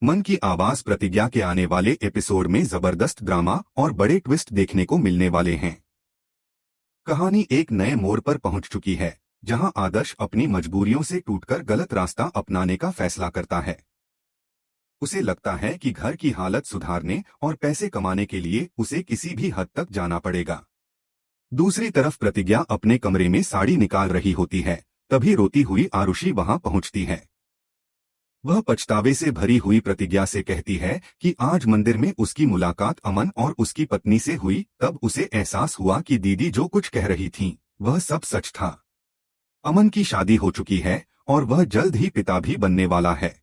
मन की आवाज प्रतिज्ञा के आने वाले एपिसोड में जबरदस्त ड्रामा और बड़े ट्विस्ट देखने को मिलने वाले हैं। कहानी एक नए मोड़ पर पहुंच चुकी है, जहां आदर्श अपनी मजबूरियों से टूटकर गलत रास्ता अपनाने का फैसला करता है। उसे लगता है कि घर की हालत सुधारने और पैसे कमाने के लिए उसे किसी भी हद तक जाना पड़ेगा। दूसरी तरफ प्रतिज्ञा अपने कमरे में साड़ी निकाल रही होती है, तभी रोती हुई आरुषि वहां पहुंचती है। वह पछतावे से भरी हुई प्रतिज्ञा से कहती है कि आज मंदिर में उसकी मुलाकात अमन और उसकी पत्नी से हुई, तब उसे एहसास हुआ कि दीदी जो कुछ कह रही थीं, वह सब सच था। अमन की शादी हो चुकी है और वह जल्द ही पिता भी बनने वाला है।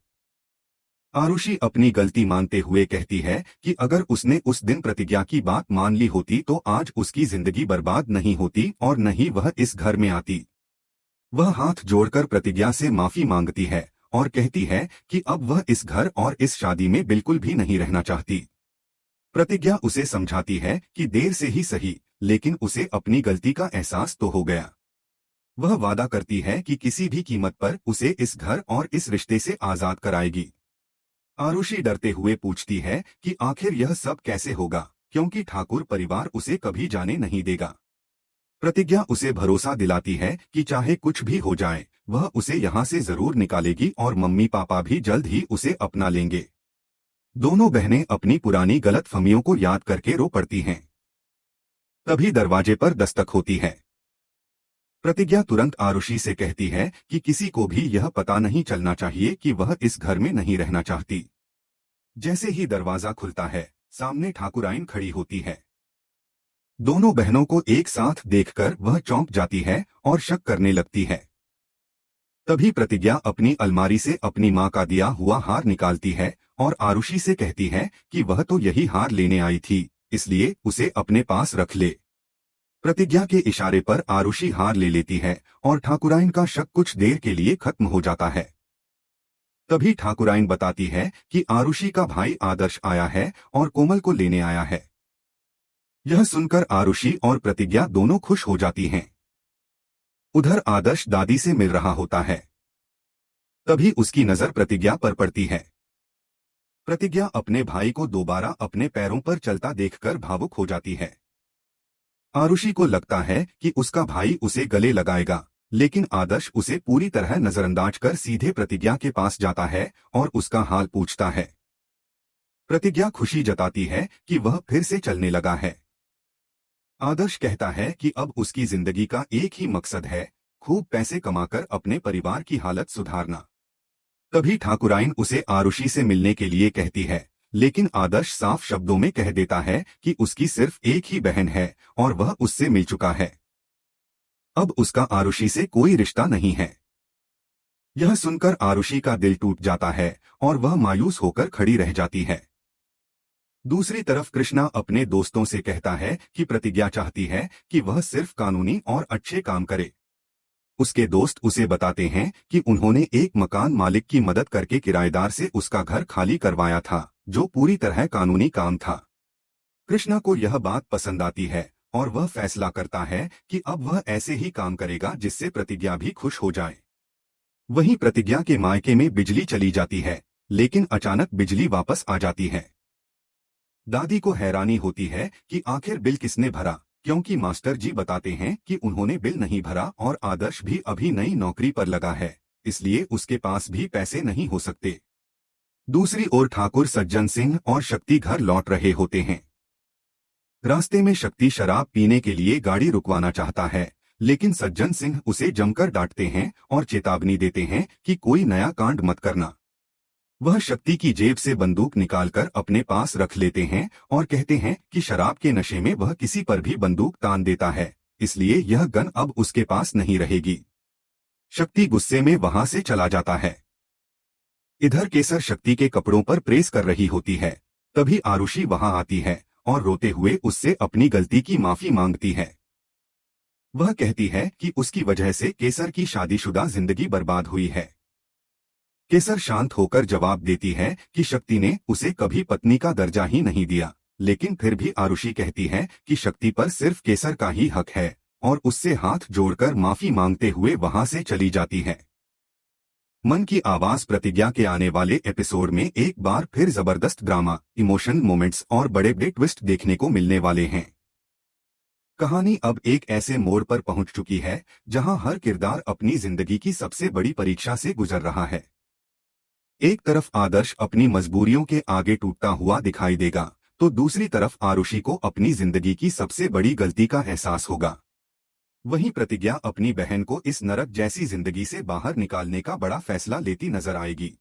आरुषि अपनी गलती मानते हुए कहती है कि अगर उसने उस दिन प्रतिज्ञा की बात मान ली होती तो आज उसकी जिंदगी बर्बाद नहीं होती और न ही वह इस घर में आती। वह हाथ जोड़कर प्रतिज्ञा से माफी मांगती है और कहती है कि अब वह इस घर और इस शादी में बिल्कुल भी नहीं रहना चाहती। प्रतिज्ञा उसे समझाती है कि देर से ही सही, लेकिन उसे अपनी गलती का एहसास तो हो गया। वह वादा करती है कि किसी भी कीमत पर उसे इस घर और इस रिश्ते से आजाद कराएगी। आरुषि डरते हुए पूछती है कि आखिर यह सब कैसे होगा, क्योंकि ठाकुर परिवार उसे कभी जाने नहीं देगा। प्रतिज्ञा उसे भरोसा दिलाती है कि चाहे कुछ भी हो जाए, वह उसे यहाँ से जरूर निकालेगी और मम्मी पापा भी जल्द ही उसे अपना लेंगे। दोनों बहनें अपनी पुरानी गलतफहमियों को याद करके रो पड़ती हैं। तभी दरवाजे पर दस्तक होती है। प्रतिज्ञा तुरंत आरुषि से कहती है कि किसी को भी यह पता नहीं चलना चाहिए कि वह इस घर में नहीं रहना चाहती। जैसे ही दरवाजा खुलता है, सामने ठाकुराइन खड़ी होती है। दोनों बहनों को एक साथ देखकर वह चौंक जाती है और शक करने लगती है। तभी प्रतिज्ञा अपनी अलमारी से अपनी मां का दिया हुआ हार निकालती है और आरुषि से कहती है कि वह तो यही हार लेने आई थी, इसलिए उसे अपने पास रख ले। प्रतिज्ञा के इशारे पर आरुषि हार ले लेती है और ठाकुराइन का शक कुछ देर के लिए खत्म हो जाता है। तभी ठाकुराइन बताती है कि आरुषि का भाई आदर्श आया है और कोमल को लेने आया है। यह सुनकर आरुषि और प्रतिज्ञा दोनों खुश हो जाती हैं। उधर आदर्श दादी से मिल रहा होता है। तभी उसकी नजर प्रतिज्ञा पर पड़ती है। प्रतिज्ञा अपने भाई को दोबारा अपने पैरों पर चलता देखकर भावुक हो जाती है। आरुषि को लगता है कि उसका भाई उसे गले लगाएगा, लेकिन आदर्श उसे पूरी तरह नजरअंदाज कर सीधे प्रतिज्ञा के पास जाता है और उसका हाल पूछता है। प्रतिज्ञा खुशी जताती है कि वह फिर से चलने लगा है। आदर्श कहता है कि अब उसकी जिंदगी का एक ही मकसद है, खूब पैसे कमाकर अपने परिवार की हालत सुधारना। तभी ठाकुराइन उसे आरुषि से मिलने के लिए कहती है, लेकिन आदर्श साफ शब्दों में कह देता है कि उसकी सिर्फ एक ही बहन है और वह उससे मिल चुका है। अब उसका आरुषि से कोई रिश्ता नहीं है। यह सुनकर आरुषि का दिल टूट जाता है और वह मायूस होकर खड़ी रह जाती है। दूसरी तरफ कृष्णा अपने दोस्तों से कहता है कि प्रतिज्ञा चाहती है कि वह सिर्फ कानूनी और अच्छे काम करे। उसके दोस्त उसे बताते हैं कि उन्होंने एक मकान मालिक की मदद करके किराएदार से उसका घर खाली करवाया था, जो पूरी तरह कानूनी काम था। कृष्णा को यह बात पसंद आती है और वह फैसला करता है कि अब वह ऐसे ही काम करेगा जिससे प्रतिज्ञा भी खुश हो जाए। वहीं प्रतिज्ञा के मायके में बिजली चली जाती है, लेकिन अचानक बिजली वापस आ जाती है। दादी को हैरानी होती है कि आखिर बिल किसने भरा, क्योंकि मास्टर जी बताते हैं कि उन्होंने बिल नहीं भरा और आदर्श भी अभी नई नौकरी पर लगा है, इसलिए उसके पास भी पैसे नहीं हो सकते। दूसरी ओर ठाकुर सज्जन सिंह और शक्ति घर लौट रहे होते हैं। रास्ते में शक्ति शराब पीने के लिए गाड़ी रुकवाना चाहता है, लेकिन सज्जन सिंह उसे जमकर डांटते हैं और चेतावनी देते हैं कि कोई नया कांड मत करना। वह शक्ति की जेब से बंदूक निकालकर अपने पास रख लेते हैं और कहते हैं कि शराब के नशे में वह किसी पर भी बंदूक तान देता है, इसलिए यह गन अब उसके पास नहीं रहेगी। शक्ति गुस्से में वहां से चला जाता है। इधर केसर शक्ति के कपड़ों पर प्रेस कर रही होती है। तभी आरुषि वहां आती है और रोते हुए उससे अपनी गलती की माफी मांगती है। वह कहती है कि उसकी वजह से केसर की शादीशुदा जिंदगी बर्बाद हुई है। केसर शांत होकर जवाब देती है कि शक्ति ने उसे कभी पत्नी का दर्जा ही नहीं दिया, लेकिन फिर भी आरुषि कहती है कि शक्ति पर सिर्फ केसर का ही हक है और उससे हाथ जोड़कर माफी मांगते हुए वहां से चली जाती है। मन की आवाज प्रतिज्ञा के आने वाले एपिसोड में एक बार फिर जबरदस्त ड्रामा, इमोशनल मोमेंट्स और बड़े बड़े ट्विस्ट देखने को मिलने वाले हैं। कहानी अब एक ऐसे मोड़ पर पहुंच चुकी है जहां हर किरदार अपनी जिंदगी की सबसे बड़ी परीक्षा से गुजर रहा है। एक तरफ आदर्श अपनी मजबूरियों के आगे टूटता हुआ दिखाई देगा, तो दूसरी तरफ आरुषि को अपनी जिंदगी की सबसे बड़ी गलती का एहसास होगा। वहीं प्रतिज्ञा अपनी बहन को इस नरक जैसी जिंदगी से बाहर निकालने का बड़ा फैसला लेती नजर आएगी।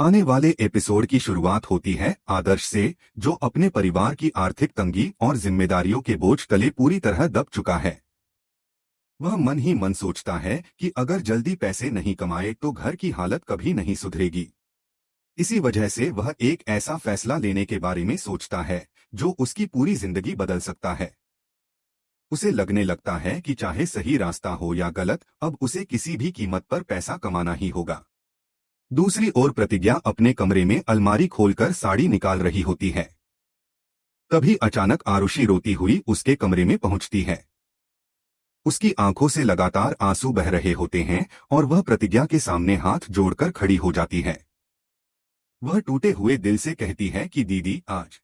आने वाले एपिसोड की शुरुआत होती है आदर्श से, जो अपने परिवार की आर्थिक तंगी और जिम्मेदारियों के बोझ तले पूरी तरह दब चुका है। वह मन ही मन सोचता है कि अगर जल्दी पैसे नहीं कमाए तो घर की हालत कभी नहीं सुधरेगी। इसी वजह से वह एक ऐसा फैसला लेने के बारे में सोचता है जो उसकी पूरी जिंदगी बदल सकता है। उसे लगने लगता है कि चाहे सही रास्ता हो या गलत, अब उसे किसी भी कीमत पर पैसा कमाना ही होगा। दूसरी ओर प्रतिज्ञा अपने कमरे में अलमारी खोलकर साड़ी निकाल रही होती है। तभी अचानक आरुषि रोती हुई उसके कमरे में पहुंचती है। उसकी आंखों से लगातार आंसू बह रहे होते हैं और वह प्रतिज्ञा के सामने हाथ जोड़कर खड़ी हो जाती है। वह टूटे हुए दिल से कहती है कि दीदी, आज